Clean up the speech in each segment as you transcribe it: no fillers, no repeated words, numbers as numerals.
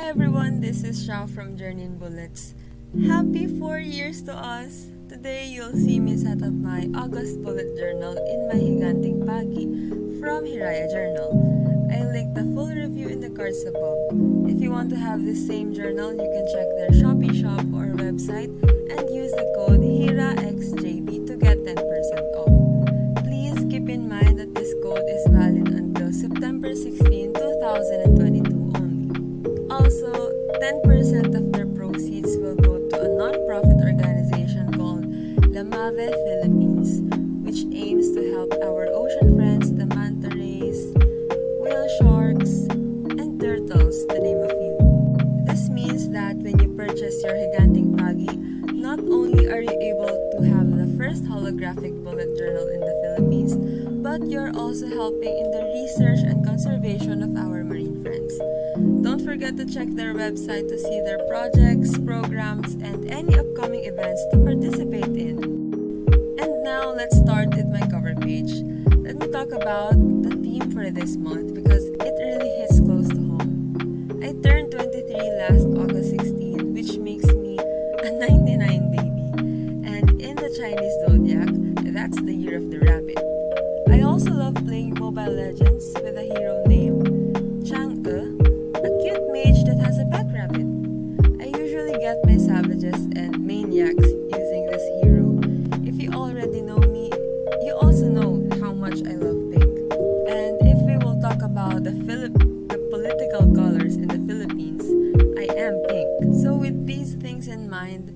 everyone, this is Shao from Journeyinbullets. Happy 4 years to us! Today you'll see me set up my August bullet journal in my Higanting Pagi from Hiraya Journal. I link the full review in the cards above. If you want to have this same journal, you can check their Shopee shop or website and use the code HIRAXJB to get 10% off. Please keep in mind that this code is valid until September 16, 2022 only. Also, 10% of their proceeds will go to a non-profit organization called Lamave Philippines, which aims to help our ocean friends, the manta rays, whale sharks, and turtles, to name a few. This means that when you purchase your Higanting Pagi, not only are you able to have the first holographic bullet journal in the Philippines, but you're also helping in the research and conservation of our marine friends. Don't forget to check their website to see their projects, programs, and any upcoming events to participate in. And now, let's start with my cover page. Let me talk about the theme for this month because it really hits close to home. I turned 23 last August 16, which makes me a 99 baby. And in the Chinese zodiac, that's the year of the rabbit. I also love playing Mobile Legends with a hero named chang'e, a cute mage that has a pet rabbit. I usually get my savages and maniacs using this hero. If you already know me, you also know how much I love pink. And if we will talk about the political colors in the Philippines, I am pink. So with these things in mind,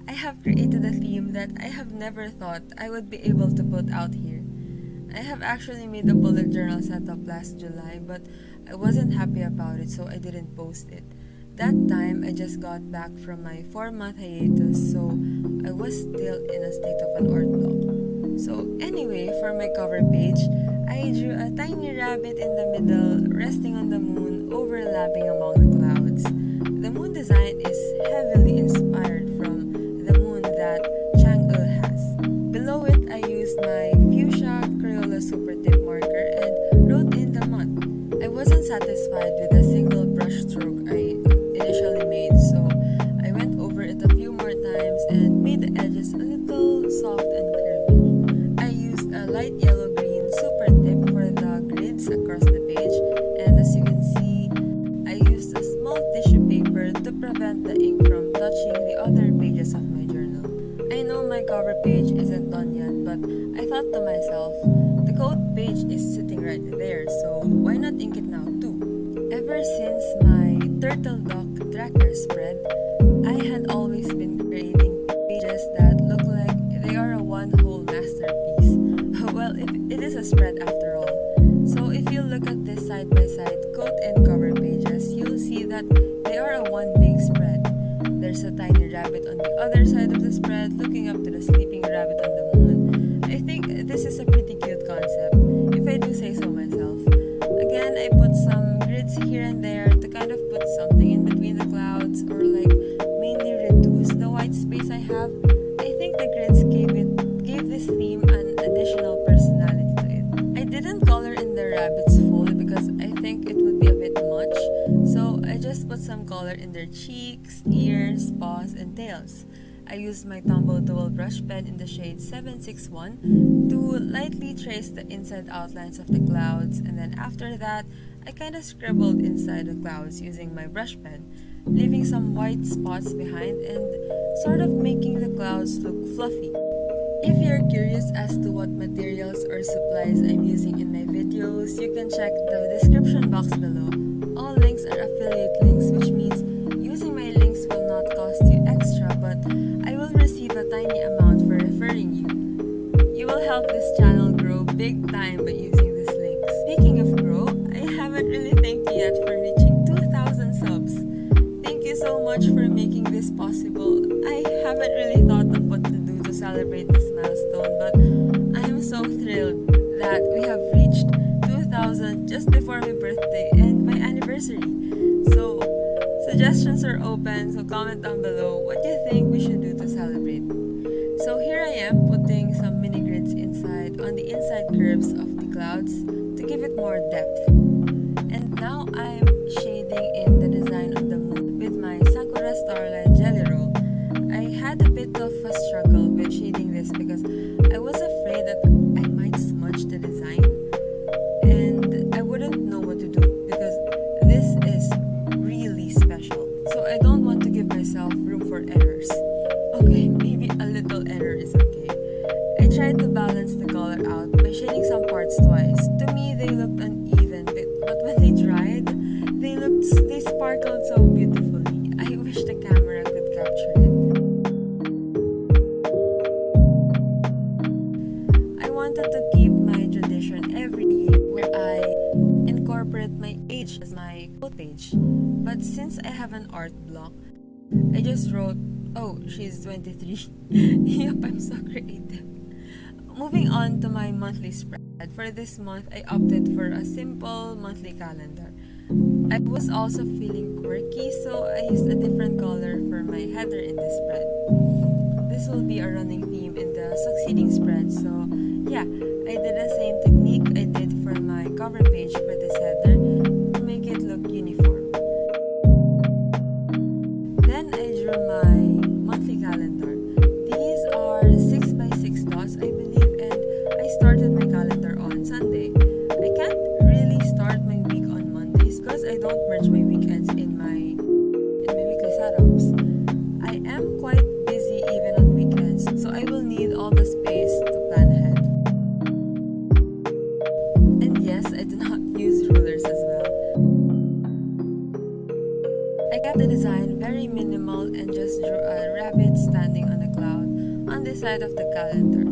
I have created a theme that I have never thought I would be able to put out here. I have actually made a bullet journal setup last July, but I wasn't happy about it, so I didn't post it. That time, I just got back from my 4-month hiatus, so I was still in a state of an art block. So anyway, for my cover page, I drew a tiny rabbit in the middle, resting on the moon, overlapping among the clouds. The moon design is heavily inspired from the moon that chang'e has. Below it, I used my fuchsia Crayola Super Tip marker and wrote in the month. I wasn't satisfied with the single brush stroke I initially made, so I went over it a few more times and made the edges a little soft and curvy. I used a light yellow-green super tip for the grids across the page, and as you can see, I used a small tissue paper to prevent the ink from touching the other pages of my journal. I know my cover page isn't done yet, but I thought to myself, the code page is sitting right there, so why not ink it now too? Ever since my turtle duck tracker spread, I had always been creating pages that look like they are a one whole masterpiece. Well, it is a spread after all. So if you look at this side-by-side quote and cover pages, you'll see that they are a one big spread. There's a tiny rabbit on the other side of the spread looking up to the sleeping rabbit on the moon. I think this is a pretty cute concept, if I do say so myself. Again, I put some grids here and there to kind of put something in between the clouds or like mainly reduce the white space I have. I think the grids gave this theme an additional personality to it. I didn't color in the rabbits fully because I think it would be a bit much, so I just put some color in their cheeks, ears, paws, and tails. I used my Tombow dual brush pen in the shade 761 to lightly trace the inside outlines of the clouds, and then after that, I kind of scribbled inside the clouds using my brush pen, leaving some white spots behind and sort of making the clouds look fluffy. If you're curious as to what materials or supplies I'm using in my videos, you can check the description box below. All links are affiliate links, which means using my links will not cost you extra, but I will receive a tiny amount for referring you. You will help this channel grow big time by using these links. Speaking of grow, I haven't really thanked you yet for reaching 2,000 subs. Thank you so much for making this possible. I haven't really thought of what to do to celebrate this milestone, but I am so thrilled that we have reached 2,000 just before my birthday and my anniversary. So, suggestions are open, so comment down below what you think we should do to celebrate. So here I am putting some mini grids inside on the inside curves of the clouds to give it more depth. And now I'm shading in the design of the moon Starlight Jelly Roll. I had a bit of a struggle with shading this because I was afraid that I might smudge the design and I wouldn't know what to do because this is really special. So I don't want to give myself room for errors. Okay, maybe a little error is okay. I tried to balance the color out by shading some parts twice. To me, they looked uneven, but when they dried, they sparkled so beautifully. I wish the camera could capture it. I wanted to keep my tradition every year where I incorporate my age as my quote page. But since I have an art block, I just wrote, "Oh, she's 23. Yup, I'm so creative. Moving on to my monthly spread. For this month, I opted for a simple monthly calendar. I was also feeling quirky, so I used a different color for my header in this spread. This will be a running theme in the succeeding spread, so yeah, I did the same technique I did for my cover page for this header to make it look uniform. Then I drew my monthly calendar. These are 6 by 6 dots, I believe, and I started my calendar on Sunday. I can't really start my week on Mondays because I don't merge my weekends in my weekly setups. I am quite busy even on weekends, so I will need all the space to plan ahead. And yes, I do not use rulers as well. I kept the design very minimal and just drew a rabbit standing on a cloud on the side of the calendar.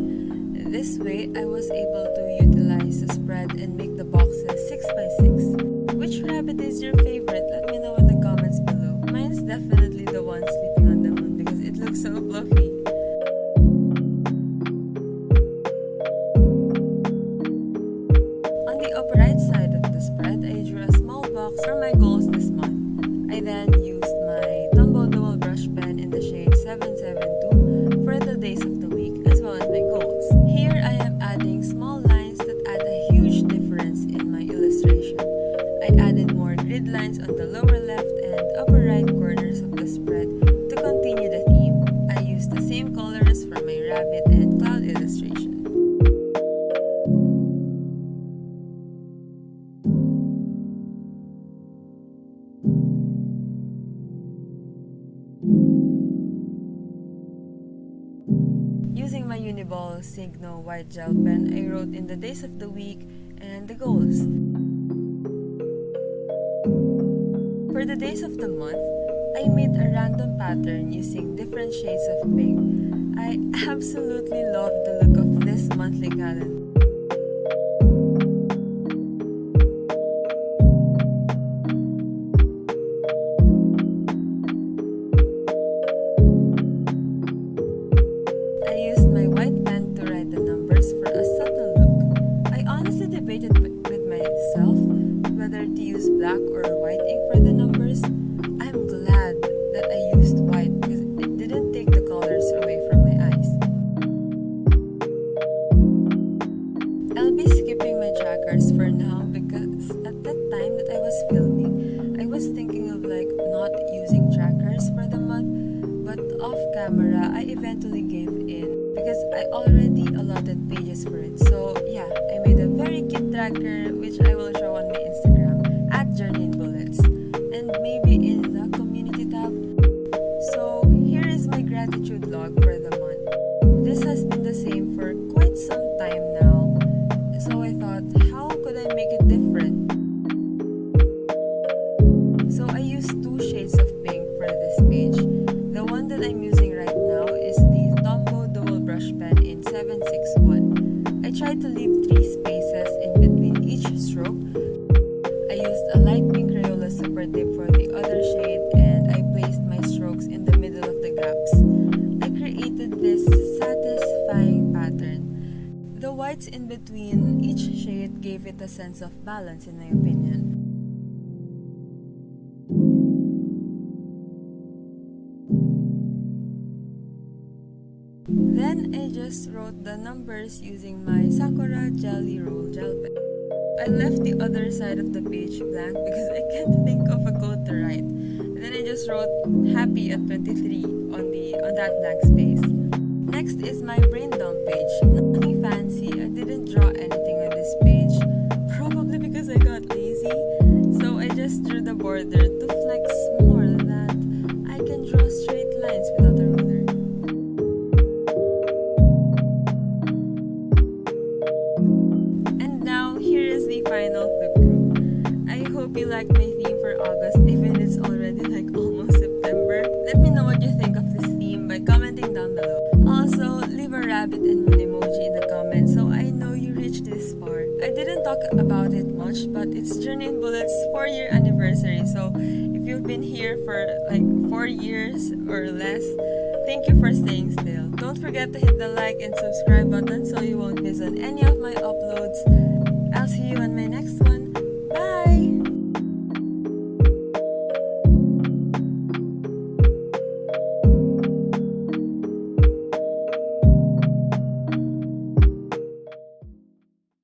This way, I was able to utilize the spread and make the boxes 6 by 6. Which rabbit is your favorite? Let me know in the comments below. Mine's definitely the one sleeping on the moon because it looks so fluffy. On the upper right side of the spread, I drew a small box for my goals this month. I then used my Tombow dual brush pen in the shade 772 for the days of the week as well as my goals. Here I am adding small lines that add a huge difference in my illustration. I added more grid lines on the lower left and upper right corners of the spread to continue the theme. I used the same colors for my rabbit and cloud illustration. Using my Uniball Signo white gel pen, I wrote in the days of the week and the goals. For the days of the month, I made a random pattern using different shades of pink. I absolutely love the look of this monthly calendar. I used my white pen to write the numbers for a subtle look. I honestly debated with myself whether to use black or white ink for the numbers. I'm glad that I used white because it didn't take the colors away from my eyes. I'll be skipping my trackers for now because at that time that I was filming, I was thinking of not using trackers for the month, but off camera, I eventually gave in because I already allotted pages for it. So yeah, I made a very cute tracker which I will show on my Instagram at journeyinbullets and maybe in the community tab. So here is my gratitude log for the month. This has been the same for quite some time now. So I thought, how could I make it different? So I used 2 shades of pink for this page. The one that I'm using right now is the Tombow dual brush pen in 761. I tried to leave 3 spaces in between each stroke. I used a light pink Crayola super tip for the other shade and I placed my strokes in the middle of the gaps. I created this satisfying pattern. The whites in between each shade gave it a sense of balance in my opinion. Then I just wrote the numbers using my Sakura Jelly Roll gel pen. I left the other side of the page blank because I can't think of a code to write. And then I just wrote happy at 23 on that blank space. Next is my brain dump page. Nothing fancy. I didn't draw anything on this page. Probably because I got lazy. So I just drew the border to flex more that I can draw straight lines without a ruler. And now here is the final flip through. I hope you liked my theme for August, even it's already like almost September. Let me know what you think of this theme by commenting down below. Also, leave a rabbit and moon emoji in the comments so I know you reached this far. I didn't talk about it much, but it's Journey in Bullets 4-year anniversary. So if you've been here for like 4 years or less, thank you for staying still. Don't forget to hit the like and subscribe button so you won't miss on any of my uploads. I'll see you on my